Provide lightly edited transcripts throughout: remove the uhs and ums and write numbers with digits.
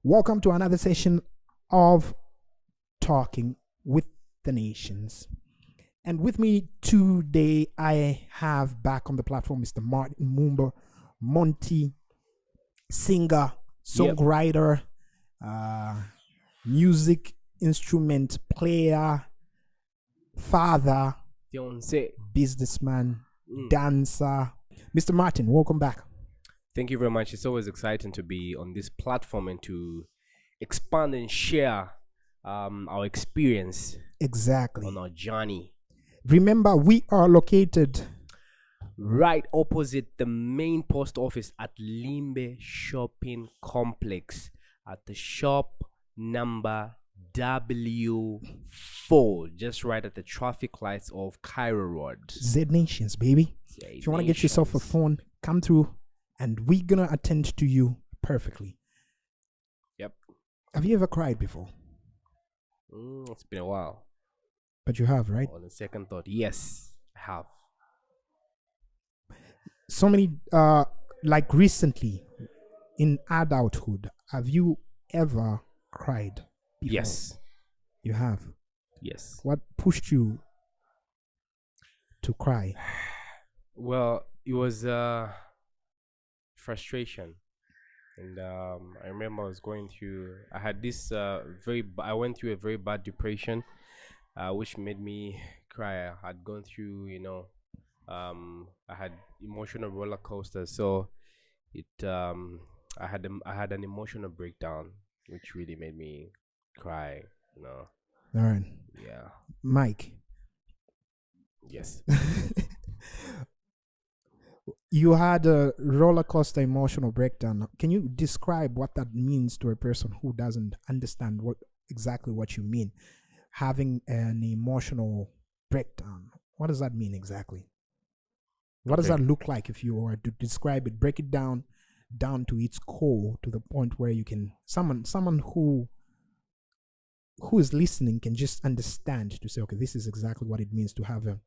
Welcome to another session of Talking with the Nations. And with me today, I have back on the platform Mr. Martin Mumba, Monty, singer, songwriter, music instrument player, father, Fiance. businessman, dancer. Mr. Martin, welcome back. Thank you very much. It's always exciting to be on this platform and to expand and share our experience Exactly. on our journey. Remember, we are located Right opposite the main post office at Limbe Shopping Complex at the shop number W4, just right at the traffic lights of Cairo Road. Z Nations, baby. If you want to get yourself a phone, come through and we're going to attend to you perfectly. Yep. Have you ever cried before? It's been a while. But you have, right? On the second thought, yes, I have. So many, like recently in adulthood, have you ever cried before? Yes. You have? Yes. What pushed you to cry? Well, it was frustration, and I remember I was going through. I had this I went through a very bad depression, which made me cry. I had gone through, I had emotional roller coasters. So it I had an emotional breakdown, which really made me cry. All right. Yeah. Mike. Yes. You had a roller coaster emotional breakdown. Can you describe what that means to a person who doesn't understand exactly what you mean? Having an emotional breakdown. What does that mean exactly? What does that look like if you were to describe it? Break it down to its core, to the point where you can someone who is listening can just understand, to say, okay, this is exactly what it means to have an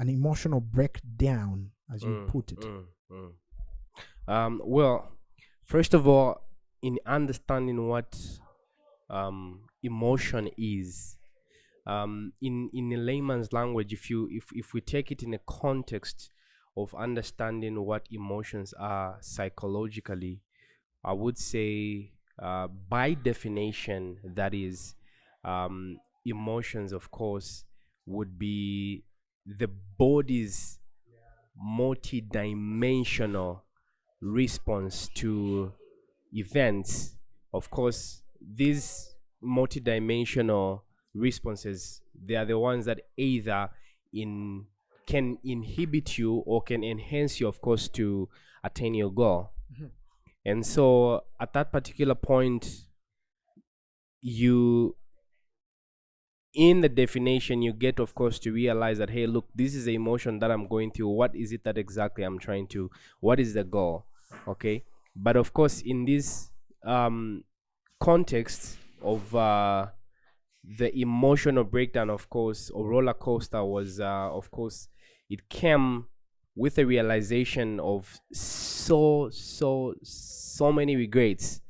emotional breakdown, as you put it. Well, first of all, in understanding what emotion is, in a layman's language, if we take it in a context of understanding what emotions are psychologically, I would say, by definition, that is, emotions, of course, would be the body's multi-dimensional response to events. Of course, these multi-dimensional responses, they are the ones that either can inhibit you or can enhance you, of course, to attain your goal. And so at that particular point, in the definition, you get, of course, to realize that, hey, look, this is the emotion that I'm going through. What is it that exactly I'm trying to, what is the goal? Okay. But of course, in this context of the emotional breakdown, of course, or roller coaster was, of course, it came with a realization of so many regrets.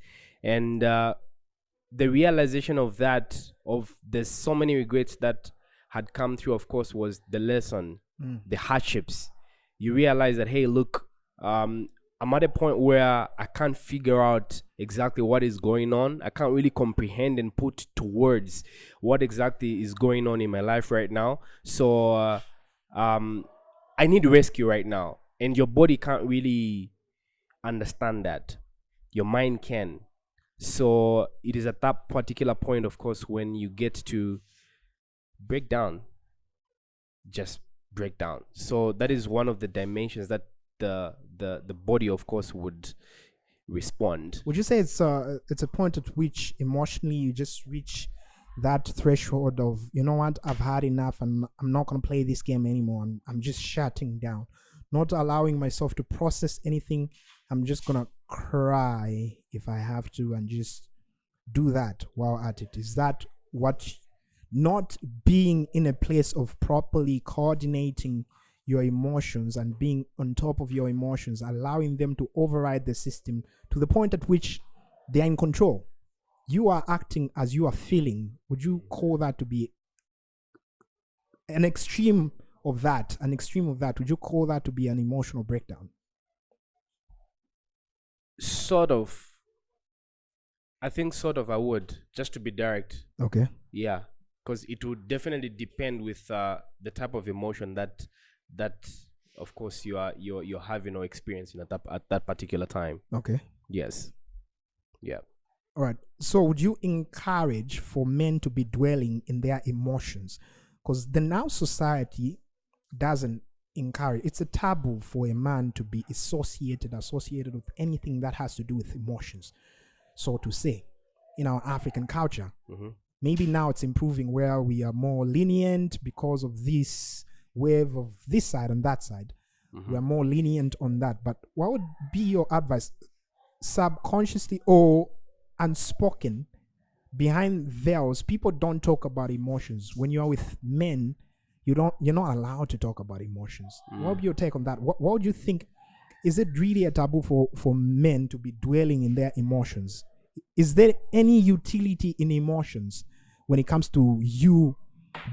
And the realization of there's so many regrets that had come through, of course, was the lesson, the hardships. You realize that, hey, look, I'm at a point where I can't figure out exactly what is going on. I can't really comprehend and put to words what exactly is going on in my life right now. So I need rescue right now. And your body can't really understand that. Your mind can. So it is at that particular point, of course, when you get to break down, just break down. So that is one of the dimensions that the body, of course, would respond. Would you say it's a point at which emotionally you just reach that threshold of, you know what, I've had enough and I'm not going to play this game anymore. I'm just shutting down, not allowing myself to process anything. I'm just going to cry if I have to and just do that while at it. Is that what, not being in a place of properly coordinating your emotions and being on top of your emotions, allowing them to override the system to the point at which They are in control. You are acting as you are feeling. Would you call that to be an extreme of that? An extreme of that? Would you call that to be an emotional breakdown? Sort of. I think sort of I would, just to be direct. Okay. Yeah, because it would definitely depend with the type of emotion that of course you're having or experiencing at that particular time. Okay. Yes. Yeah. All right. So, would you encourage for men to be dwelling in their emotions? Because the now society doesn't encourage. It's a taboo for a man to be associated with anything that has to do with emotions, so to say, in our African culture. Mm-hmm. Maybe now it's improving where we are more lenient because of this wave of this side and that side. Mm-hmm. We are more lenient on that. But what would be your advice, subconsciously or unspoken, behind veils? People don't talk about emotions. When you are with men, you're not allowed to talk about emotions. What would be your take on that? What would you think? Is it really a taboo for men to be dwelling in their emotions? Is there any utility in emotions when it comes to you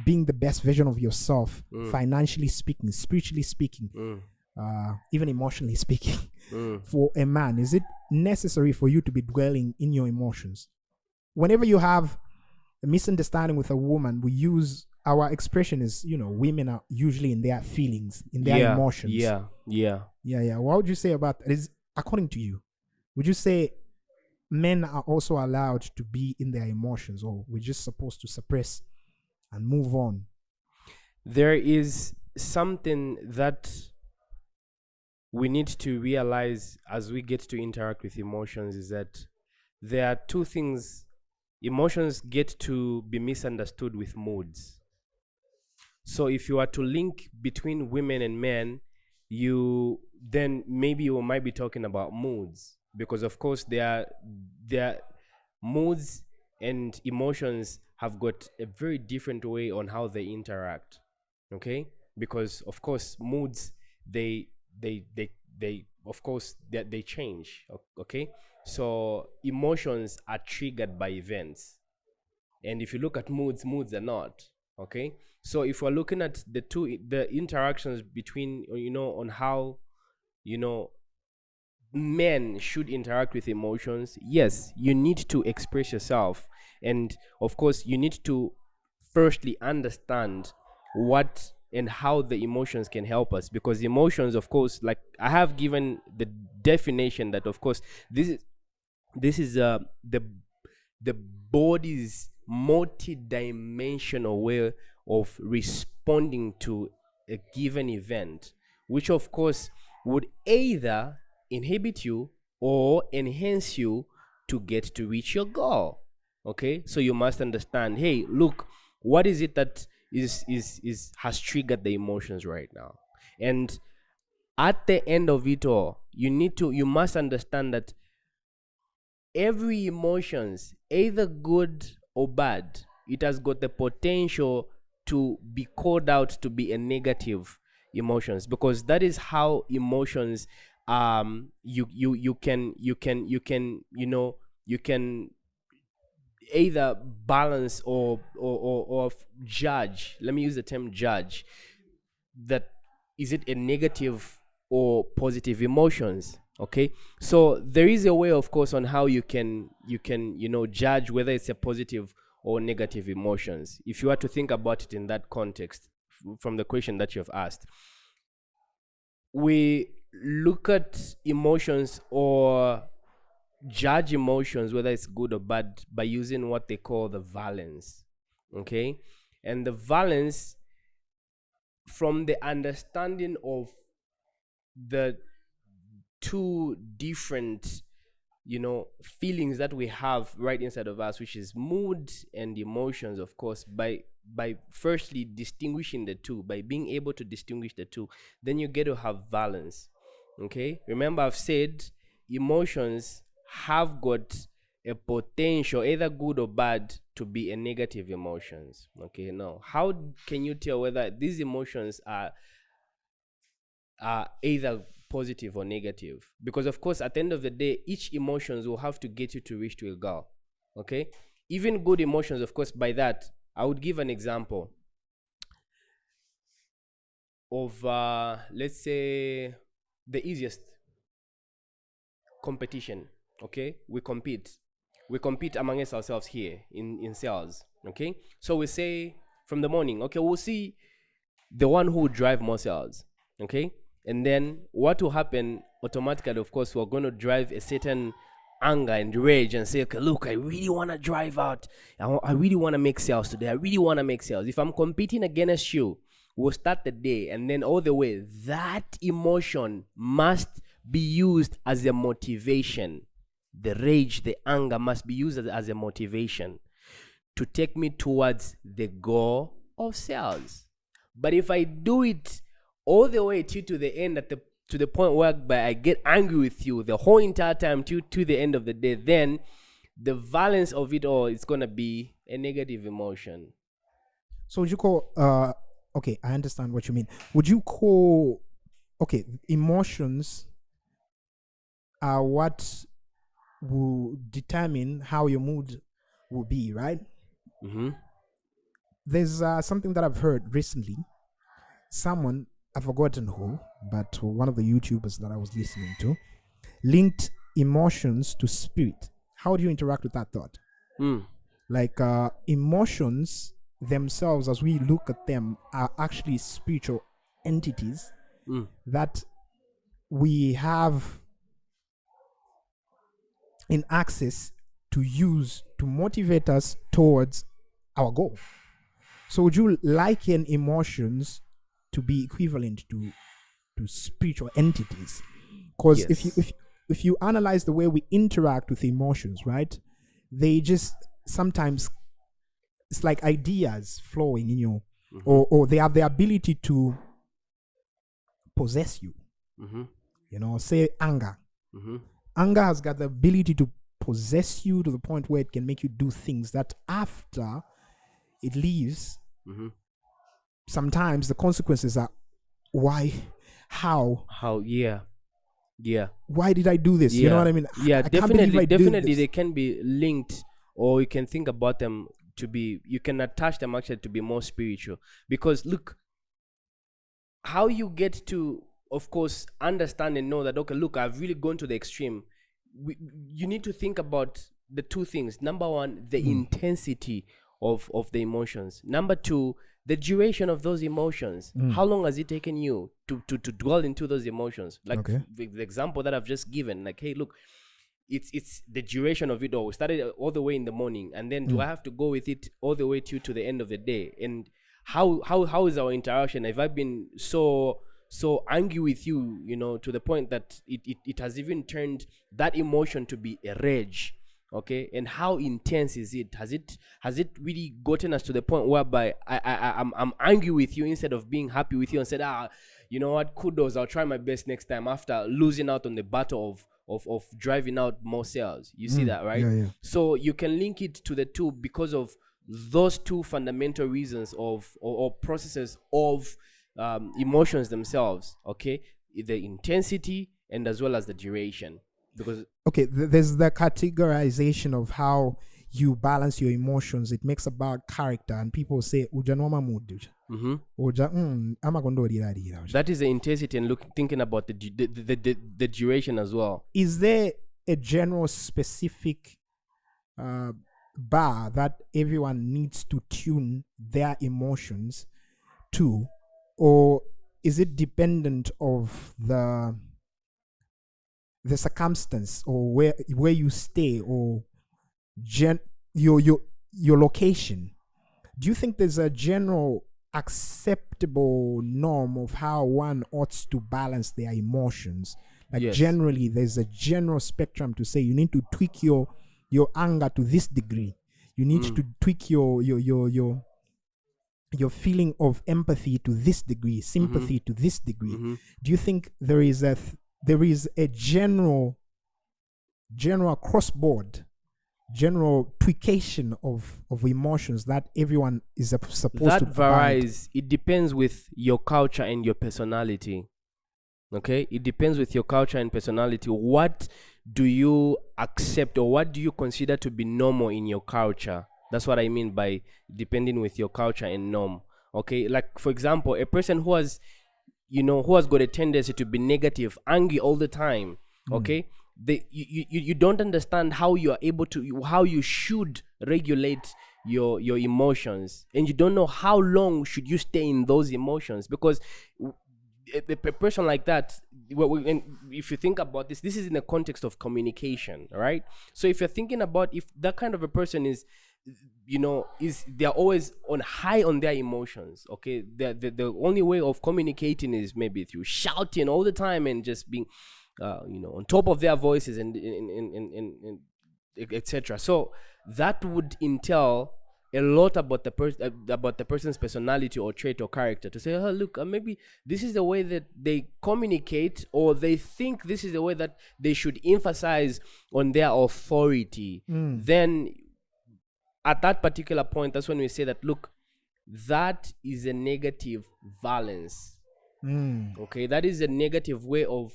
being the best version of yourself, financially speaking, spiritually speaking, even emotionally speaking? For a man, is it necessary for you to be dwelling in your emotions? Whenever you have a misunderstanding with a woman, we use our expression is, women are usually in their feelings, in their emotions. Yeah. What would you say about that? Is, according to you, would you say men are also allowed to be in their emotions, or we're just supposed to suppress and move on? There is something that we need to realize as we get to interact with emotions, is that there are two things. Emotions get to be misunderstood with moods. So if you are to link between women and men, then maybe you might be talking about moods, because of course their moods and emotions have got a very different way on how they interact. Okay, because of course moods, they of course they change. Okay, so emotions are triggered by events, and if you look at moods are not. Okay, so if we're looking at the interactions between, on how, men should interact with emotions, yes, you need to express yourself, and of course you need to firstly understand what and how the emotions can help us, because emotions, of course, like I have given the definition, that of course this is the body's multi-dimensional way of responding to a given event, which of course would either inhibit you or enhance you to get to reach your goal. Okay, so you must understand, hey, look, what is it that is has triggered the emotions right now? And at the end of it all, you must understand that every emotions, either good or bad, it has got the potential to be called out to be a negative emotions, because that is how emotions, you can either balance or judge. Let me use the term judge, that is it a negative or positive emotions. Okay, so there is a way, of course, on how you can judge whether it's a positive or negative emotions, if you are to think about it in that context. From the question that you've asked, we look at emotions or judge emotions whether it's good or bad by using what they call the valence. Okay, and the valence, from the understanding of the two different feelings that we have right inside of us, which is mood and emotions, of course, by firstly distinguishing the two, by being able to distinguish the two, then you get to have balance. Okay, remember I've said emotions have got a potential, either good or bad, to be a negative emotions. Okay, now how can you tell whether these emotions are either positive or negative, because of course at the end of the day each emotions will have to get you to reach to a goal. Okay, even good emotions, of course. By that I would give an example of let's say the easiest competition. Okay, we compete amongst ourselves here in sales. Okay, so we say from the morning, okay, we'll see the one who will drive more sales. Okay, and then what will happen automatically, of course, we're going to drive a certain anger and rage and say, okay, look, I really want to drive out. I really want to make sales today. I really want to make sales. If I'm competing against you, we'll start the day, and then all the way that emotion must be used as a motivation. The rage, the anger must be used as a motivation to take me towards the goal of sales. But if I do it all the way to the end, to the point where I get angry with you the whole entire time to the end of the day, then the violence of it all is gonna be a negative emotion. So would you call okay, I understand what you mean. Would you call emotions are what will determine how your mood will be, right? Mm-hmm. There's something that I've heard recently. Someone, I've forgotten who, but one of the YouTubers that I was listening to linked emotions to spirit. How do you interact with that thought? Like emotions themselves, as we look at them, are actually spiritual entities that we have in access to use to motivate us towards our goal. So would you liken emotions to be equivalent to spiritual entities? Because Yes. if you analyze the way we interact with emotions, right, they just sometimes, it's like ideas flowing in you, or they have the ability to possess you. Say anger. Anger has got the ability to possess you to the point where it can make you do things that after it leaves, sometimes the consequences are how Yeah. why did I do this? You know what I mean? Yeah, I can't believe I did definitely this. they can be linked, or you can think about them to be, you can attach them actually to be more spiritual. Because look, how you get to, of course, understand and know that, okay, look, I've really gone to the extreme. You need to think about the two things. Number one, the intensity of the emotions. Number two, the duration of those emotions. How long has it taken you to dwell into those emotions? Like Okay. the example that I've just given, like, hey, look, it's the duration of it all. We started all the way in the morning, and then do I have to go with it all the way to the end of the day? And how is our interaction? Have I been so angry with you, to the point that it has even turned that emotion to be a rage? Okay, and how intense is it? Has it really gotten us to the point whereby I'm angry with you instead of being happy with you and said, you know what, kudos, I'll try my best next time, after losing out on the battle of driving out more sales. You see that, right? Yeah. So you can link it to the two because of those two fundamental reasons of or processes of emotions themselves. Okay, the intensity and as well as the duration. Because Okay, there's the categorization of how you balance your emotions. It makes about character, and people say ujanoma mood. that is the intensity, and thinking about the duration as well. Is there a general specific bar that everyone needs to tune their emotions to, or is it dependent of the circumstance, or where you stay, or your location? Do you think there's a general acceptable norm of how one ought to balance their emotions? Like, Yes. generally there's a general spectrum to say you need to tweak your anger to this degree, you need to tweak your feeling of empathy to this degree, sympathy to this degree. Do you think there is a general cross-board, general tweaking of emotions that everyone is supposed to That abide? varies. It depends with your culture and your personality. Okay, it depends with your culture and personality. What do you accept, or what do you consider to be normal in your culture? That's what I mean by depending with your culture and norm. Okay, like for example, a person who has, who has got a tendency to be negative, angry all the time. Okay, you don't understand how you are able to, how you should regulate your emotions, and you don't know how long should you stay in those emotions, because a person like that, and if you think about this is in the context of communication, right? So if you're thinking about, if that kind of a person is, is they're always on high on their emotions. Okay, the only way of communicating is maybe through shouting all the time and just being on top of their voices and etc. So that would entail a lot about the person's personality or trait or character, to say, oh look, maybe this is the way that they communicate, or they think this is the way that they should emphasize on their authority. Then at that particular point, that's when we say that, look, that is a negative valence. Okay, that is a negative way of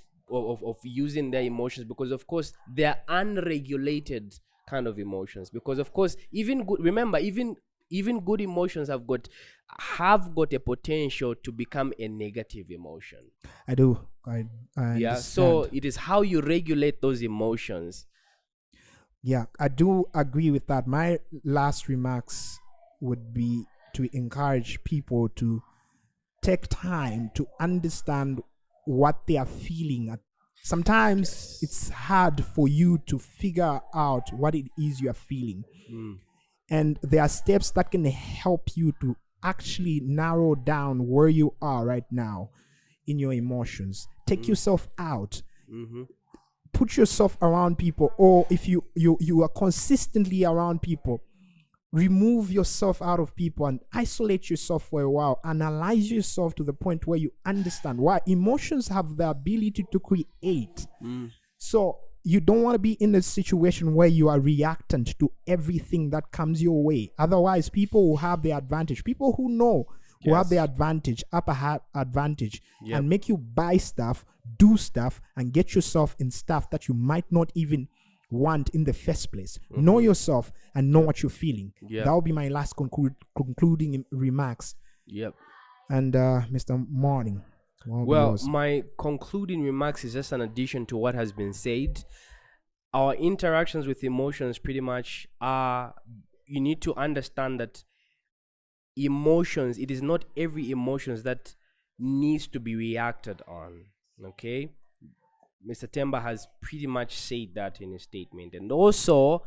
using their emotions, because of course they are unregulated kind of emotions. Because of course, even good, remember, even good emotions have got a potential to become a negative emotion. I do. I Yeah, understand. so it is how you regulate those emotions. Yeah, I do agree with that. My last remarks would be to encourage people to take time to understand what they are feeling. Sometimes it's hard for you to figure out what it is you are feeling. And there are steps that can help you to actually narrow down where you are right now in your emotions. Take yourself out. Put yourself around people, or if you are consistently around people, remove yourself out of people and isolate yourself for a while. Analyze yourself to the point where you understand why emotions have the ability to create. So you don't want to be in a situation where you are reactant to everything that comes your way. Otherwise, people will have the advantage. People who know who have the advantage, upper advantage, and make you buy stuff, do stuff, and get yourself in stuff that you might not even want in the first place. Know yourself and know what you're feeling. That will be my last concluding remarks. And Mr. Morning. Well, my concluding remarks is just an addition to what has been said. Our interactions with emotions pretty much are, you need to understand that emotions, it is not every emotions that needs to be reacted on. Okay, Mr. Temba has pretty much said that in his statement. And also,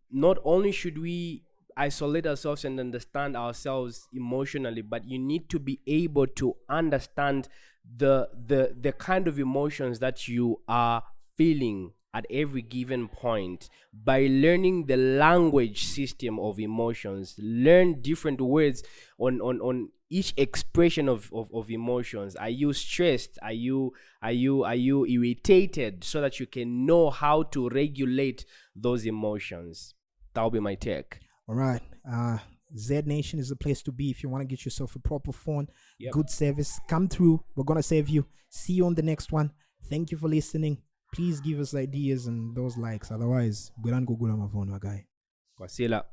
not only should we isolate ourselves and understand ourselves emotionally, but you need to be able to understand the kind of emotions that you are feeling at every given point by learning the language system of emotions. Learn different words on each expression of emotions. Are you stressed? Are you irritated? So that you can know how to regulate those emotions. That'll be my take. All right. Z Nation is the place to be if you want to get yourself a proper phone, good service. Come through. We're going to save you. See you on the next one. Thank you for listening. Please give us ideas and those likes. Otherwise, we don't go good on my phone, my guy. Wasila.